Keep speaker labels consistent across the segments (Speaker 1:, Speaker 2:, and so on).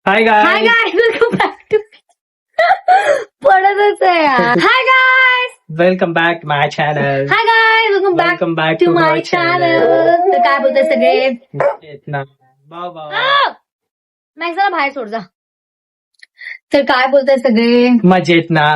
Speaker 1: High
Speaker 2: hi
Speaker 1: guys,
Speaker 2: guys welcome back to पडतच आहे यार. Hi guys
Speaker 1: welcome back to my channel.
Speaker 2: Hi guys welcome back
Speaker 1: welcome back
Speaker 2: to
Speaker 1: to
Speaker 2: my
Speaker 1: my
Speaker 2: channel.
Speaker 1: Channel.
Speaker 2: तर काय बोलताय सगळे?
Speaker 1: इतना बाबा
Speaker 2: मॅक्स जरा बाहेर सोड जा. तर काय बोलताय सगळे?
Speaker 1: मजेत ना.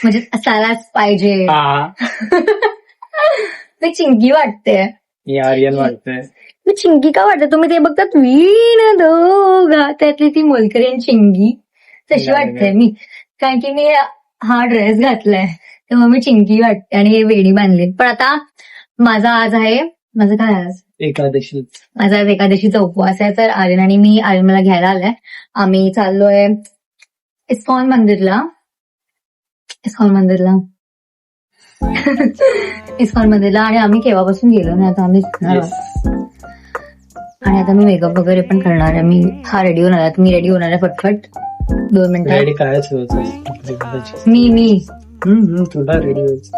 Speaker 2: म्हणजे असायलाच पाहिजे.
Speaker 1: हा
Speaker 2: मी चिंकी वाटते.
Speaker 1: हे आर्यन वाटतंय.
Speaker 2: मी चिंकी का वाटते? तुम्ही ते बघतात वीण दोघा त्यातली ती मोलकरी आणि चिंगी तशी
Speaker 1: नाही,
Speaker 2: वाटते
Speaker 1: नाही.
Speaker 2: मी. कारण की मी हा ड्रेस घातलाय तेव्हा मी चिंकी वाटते आणि हे वेणी बांधली. पण आता माझा आज आहे, माझं काय आहे आज?
Speaker 1: एकादशी.
Speaker 2: माझा आज एकादशीचा उपवास आहे. तर आर्यन आणि मी, आर्यन मला घ्यायला आलाय. आम्ही चाललोय इस्कॉन मंदिरला. इस्कॉन मंदिरला इस्कॉन मंदिरला. आणि आम्ही केव्हापासून गेलो नाही, आता आम्ही जाणार
Speaker 1: Yes.
Speaker 2: आहोत. आणि आता मी मेकअप वगैरे पण करणार आहे. मी रेडी होणार आहे. मी रेडी होणार आहे फटफट 2 मिनिटं.
Speaker 1: रेडी कायच व्हायचं.
Speaker 2: मी
Speaker 1: तुला रेडी व्हायचं.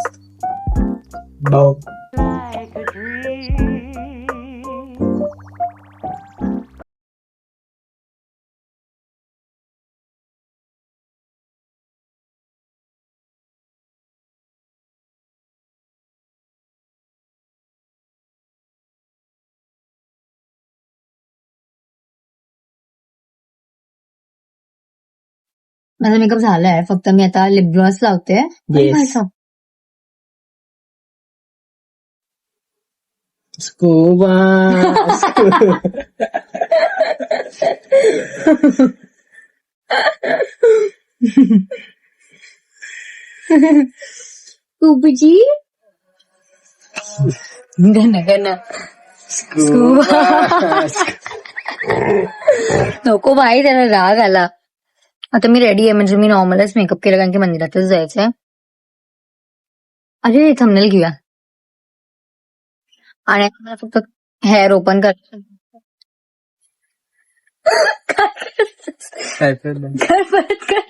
Speaker 1: भाऊ
Speaker 2: माझा मेकअप झालाय, फक्त मी आता लिप ग्लॉस लावते.
Speaker 1: Yes. स्कूबा
Speaker 2: उबजी गण नको बाई, त्याला राग आला. आता मी रेडी आहे, म्हणजे मी नॉर्मलच मेकअप केला कारण की मंदिरातच जायचंय. अरे थंबनेल घेऊया. आणि आता मला फक्त हेअर ओपन कर.
Speaker 1: काय करणार?
Speaker 2: कर परत कर.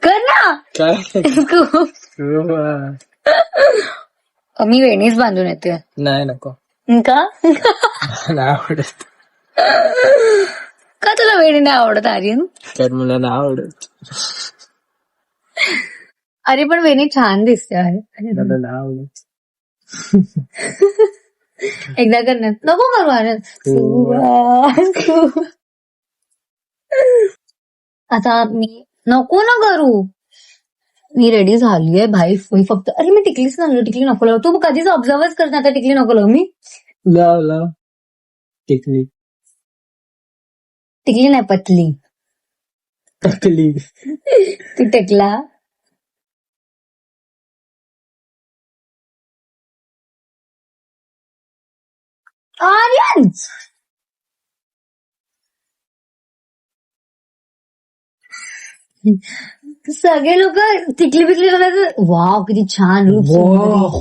Speaker 2: कर ना.
Speaker 1: काय
Speaker 2: मी वेणीच बांधून येते.
Speaker 1: नाही नको.
Speaker 2: का?
Speaker 1: नाही आवडत.
Speaker 2: का तुला वेणी नाही आवडत आर्यन?
Speaker 1: तर मला नाही आवडत.
Speaker 2: अरे पण वेणी छान दिसते. अरे
Speaker 1: मला नाही आवडत.
Speaker 2: एकदा करणार नको करू आर्यन. आता मी नको ना करू. मी रेडी झालीये भाई. फक्त अरे मी टिकलीच ना, टिकली नको लावू. तू कधीच ऑब्झर्वच करत नाही, आता टिकली नको लावू. मी
Speaker 1: लाव टिकली
Speaker 2: टिकली नाही, पतली.
Speaker 1: टकली.
Speaker 2: तू टेकला. आर्यन सगळे लोक टिकली बिकली करतात. वाव किती छान रूप.
Speaker 1: वाव.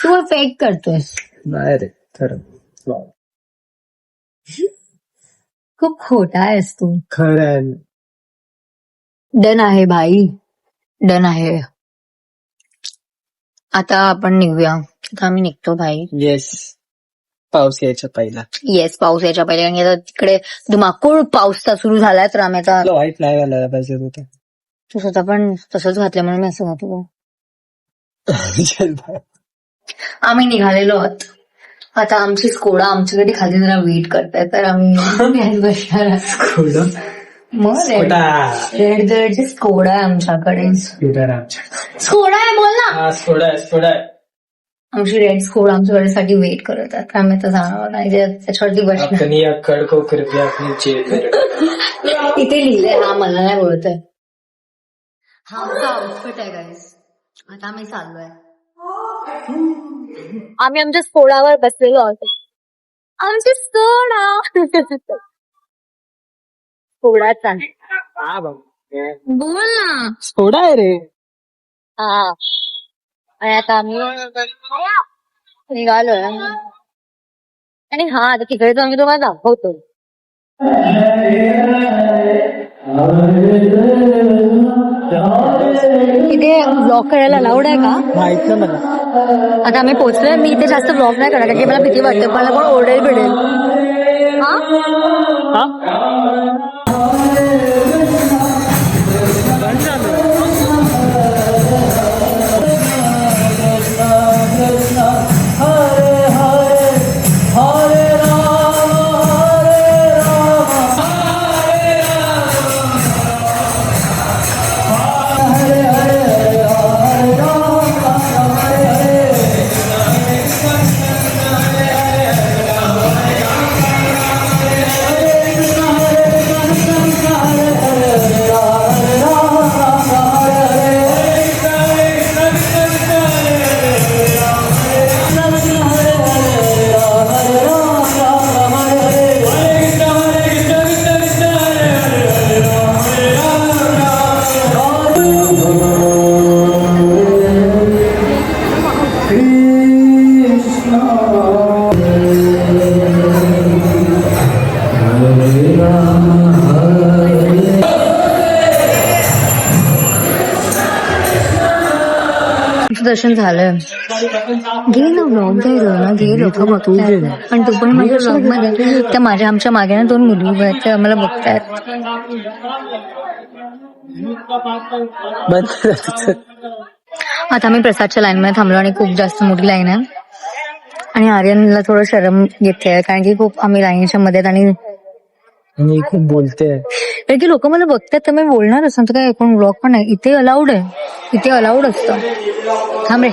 Speaker 2: तू फेक करतोयस.
Speaker 1: नाही रे खरं.
Speaker 2: खूप खोटा आहेस तू.
Speaker 1: खरं
Speaker 2: डन आहे भाई, डन आहे. आता आपण निघूया. आता आम्ही निघतो भाई.
Speaker 1: येस. पाऊस यायच्या पहिला.
Speaker 2: येस, पाऊस यायच्या पहिले. कारण की आता तिकडे धुमाकूळ पाऊस सुरू झालाय. तर आम्ही आता,
Speaker 1: तुला वाईट नाही घालायला पाहिजे होतं.
Speaker 2: तू स्वतः पण तसंच घातलं म्हणून मी असं घातलं.
Speaker 1: चल बाय.
Speaker 2: आम्ही निघालेलो आहोत. आता आमची स्कोडा आमच्याकडे खाली जरा वेट करताय, तर आम्ही बसणार आहोत.
Speaker 1: खोडं.
Speaker 2: मग रेड कलरची स्कोडा आहे आमच्याकडे. स्कोडा आहे, बोल ना.
Speaker 1: हा स्कोडा.
Speaker 2: आमची रेड स्कोडा आमच्याकडे वेट करत आहेत. आम्ही आता जाणार नाही, त्याच्यावरती बसणार.
Speaker 1: अपनी अक्कड़ को कृपया अपनी जेब में रखो.
Speaker 2: इथे लिहिलंय, हा मला नाही बोलत आहे. हा आमचा आउटफिट आहे गाईस. आता आम्ही चाललोय. आम्ही आमच्या स्कोडावर बसलेलो आहोत. आमची स्कोडा स्कोडाचा
Speaker 1: हा भाऊ.
Speaker 2: बोल ना.
Speaker 1: स्कोडा आहे रे.
Speaker 2: हा. आणि आता आम्ही निघालोय. आणि हा आता तिकडे जाऊन मी तुम्हाला दाखवतो. इथे ब्लॉग करायला अलाउड आहे का?
Speaker 1: माहित नाही मला.
Speaker 2: आता आम्ही पोहोचलोय. मी इथे जास्त ब्लॉग नाही करणार कारण की मला भीती वाटते मला कोण ओरडेल बिडेल. हा दर्शन झालं. घे ना ब्लॉग द्यायला ना, घे लोक बघतायत. पण तू पण माझ्या ब्लॉग मध्ये त्या माझ्या आमच्या मागे ना 2 मुली उभ्या आहेत त्या आम्हाला बघतायत. आता आम्ही प्रसादच्या लाईन मध्ये थांबलो आणि खूप जास्त मोठी लाईन आहे आणि आर्यनला थोडं शरम येते कारण की खूप आम्ही लाईनच्या मध्ये आणि
Speaker 1: खूप बोलते.
Speaker 2: कारण की लोक मला बघतात तर मी बोलणार असं काय कोण ब्लॉग पण आहे. इथे अलाउड आहे. इथे अलाउड असतं. थांब रे.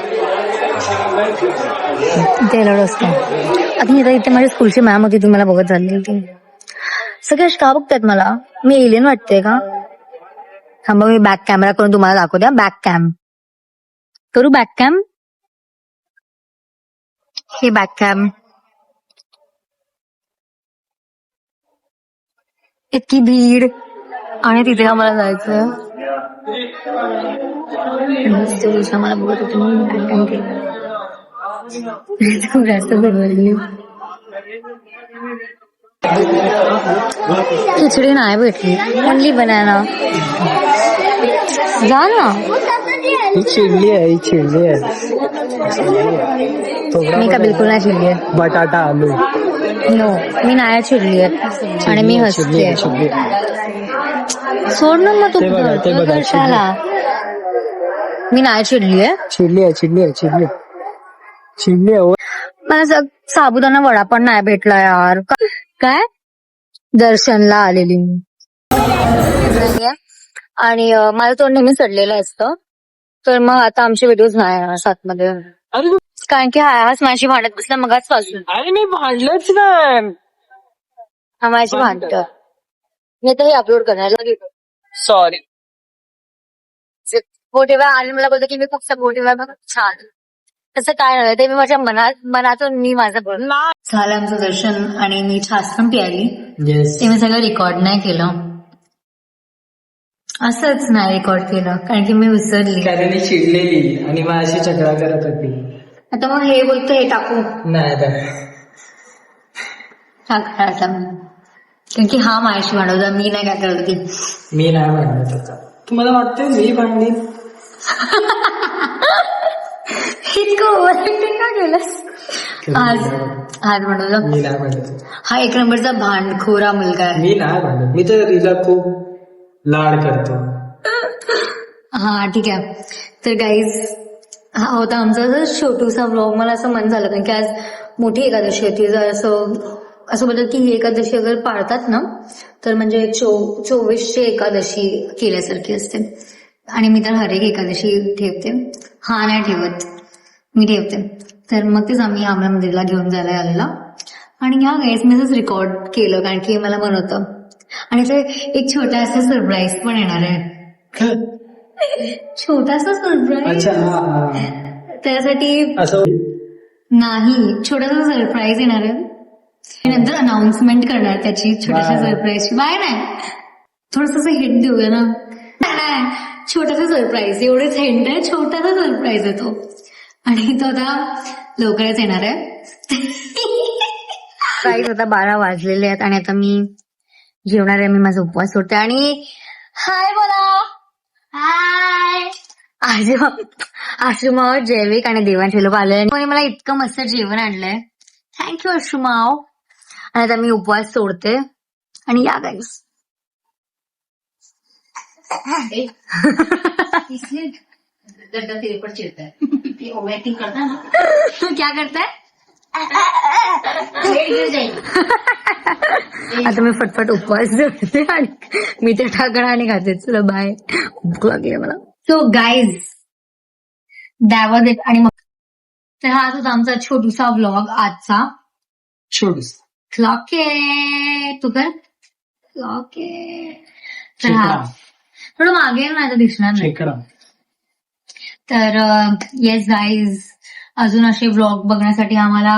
Speaker 2: इथे अलाउड असतं. आता इथे माझ्या स्कूलची मॅम होती ती मला बघत झाली. ती सगळे का बघतात मला? मी एलियन वाटते का? थांबा मी बॅक कॅमेरा करून तुम्हाला दाखवू द्या. बॅक कॅम करू. बॅक कॅम हे बॅक कॅम. इतकी भीड आणि तिथे आम्हाला जायचंय. मला बघत होते म्हणून बॅक कॅम केलं. खूप जास्त भरवली. खिचडी नाही भेटली. Only banana. जा ना.
Speaker 1: ही चिडली आहे. ही चिडली आहे.
Speaker 2: मी का बिलकुल नाही चिडली आहे.
Speaker 1: बटाटा आलू.
Speaker 2: नो मी नाही चिडली आहे आणि मी हसते. सोड ना मग तू कशाला. मी नाही चिडली आहे.
Speaker 1: चिडली आहे. चिडली आहे. चिडली आहे. चिडली आहे.
Speaker 2: मला साबुदाणा वडा पण नाही भेटला यार. काय दर्शनला आलेली मी आणि माझं तोंड नेहमी सडलेलं असतं तर मग आता आमचे व्हिडिओज नाही येणार 7 मध्ये कारण की हाच माझी भांडत बसला मगाच पासून.
Speaker 1: अरे मी भांडलंच नाही.
Speaker 2: हा माझी भांडत. मी आता हे अपलोड करणार.
Speaker 1: सॉरी.
Speaker 2: मोठेवा आणि मला बोलतो की मी खूप मोठेवा छान. तसं काय नाही ते मी माझ्या मनातून मी माझं बोल. झालं आमचं दर्शन आणि मी छास पण प्यायली. ते मी सगळं रेकॉर्ड नाही केलं. असंच नाही रेकॉर्ड केलं कारण की मी विसरली.
Speaker 1: कारण चिडलेली आणि मग अशी चक्रा करत होती.
Speaker 2: आता मग हे बोलतो हे टाकू
Speaker 1: नाही आता
Speaker 2: कारण की हा माझ्याशी भांडत होता. मी नाही काय करत होती.
Speaker 1: मी नाही भांडत होता. तुम्हाला वाटतंय मी भांडली?
Speaker 2: इतकं ओव्हरएक्टिंग का केलंस? आज म्हणून
Speaker 1: मी नाही भांडत.
Speaker 2: हा 1 नंबरचा भांडखोरा मुलगा आहे.
Speaker 1: मी नाही भांडत. मी तर तिला खूप लाड करतो.
Speaker 2: हा ठीक आहे. तर गाईज हा होता आमचा छोटूसा व्लॉग. मला असं मन झालं कारण की आज मोठी एकादशी होती. जर असं बोलतात की ही एकादशी अगर पाळतात ना तर म्हणजे 24ची एकादशी केल्यासारखी असते आणि मी तर हर एक एकादशी ठेवते. हा नाही ठेवत मी ठेवते. तर मग तेच आम्ही आमला मंदिरला घेऊन जायला आलेला आणि ह्या गाईज मी जसं रेकॉर्ड केलं कारण की मला मन होतं आणि ते एक छोटासा सरप्राईज पण येणार आहे. छोटासा सरप्राईज त्यासाठी नाही छोटासा सरप्राईज येणार आहे. नंतर अनाउन्समेंट करणार त्याची छोट्याशा सरप्राईजची. बाय नाही थोडस हिंट देऊया ना. नाही छोटासा सरप्राईज एवढेच हिंट आहे. छोटासा सरप्राईज आहे तो आणि तो आता लवकरच येणार आहे. काहीच आता 12 वाजलेले आहेत आणि आता मी जेवणार आहे. मी माझा उपवास सोडते आणि हाय बोला. हाय. आश्रमावर जैविक आणि देवांचे लोक आले आणि मला इतकं मस्त जेवण आणलंय. थँक्यू आश्रमाव. आणि आता मी उपवास सोडते आणि या गाईस.
Speaker 3: तेरे पर चिढ़ता है ये ओवरएक्टिंग करता है ना
Speaker 2: तू क्या करताय?
Speaker 3: पेट गिर जाएगी
Speaker 2: आता मी फटफट उपवास सोडते आणि मी ते ठाकरा आणि खाते. चला बाय. भूक लागली मला. So guys that it. आणि मग तर हा होता आमचा छोटूसा व्लॉग आजचा.
Speaker 1: छोडूस
Speaker 2: क्लॉक आहे तू कर. क्लॉक आहे. तर हा
Speaker 1: शेकडा
Speaker 2: थोडं मागे आहे ना, आता दिसणार नाही.
Speaker 1: शेकडा.
Speaker 2: तर येस गाईज अजून असे व्लॉग बघण्यासाठी आम्हाला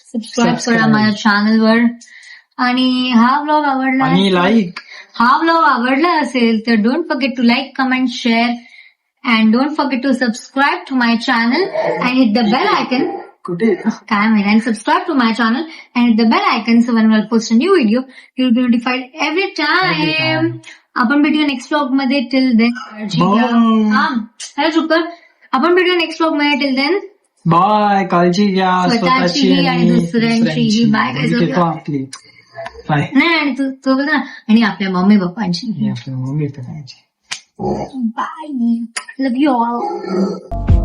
Speaker 2: सबस्क्राईब करा माझ्या चॅनलवर. आणि हा व्लॉग आवडला
Speaker 1: आणि लाईक.
Speaker 2: हा व्लॉग आवडला असेल तर don't forget to like comment share and don't forget to subscribe to my channel and hit the bell icon.
Speaker 1: कुठे
Speaker 2: काय माहिती. And subscribe to my channel and hit the bell icon so when I post a new video you will be notified every time. आपण भेटूया next vlog मध्ये. Till then hello चुकर. आपण भेटूया next vlog मध्ये. Till then
Speaker 1: bye. काळजी घ्या
Speaker 2: स्वतःचीही आणि दुसऱ्यांचीही. बाय
Speaker 1: घेतो आपली. बाय.
Speaker 2: नाही आणि तू बोल ना. आणि आपल्या मम्मी पप्पांची.
Speaker 1: आपल्या मम्मी पप्पांची.
Speaker 2: बाय. Love you all.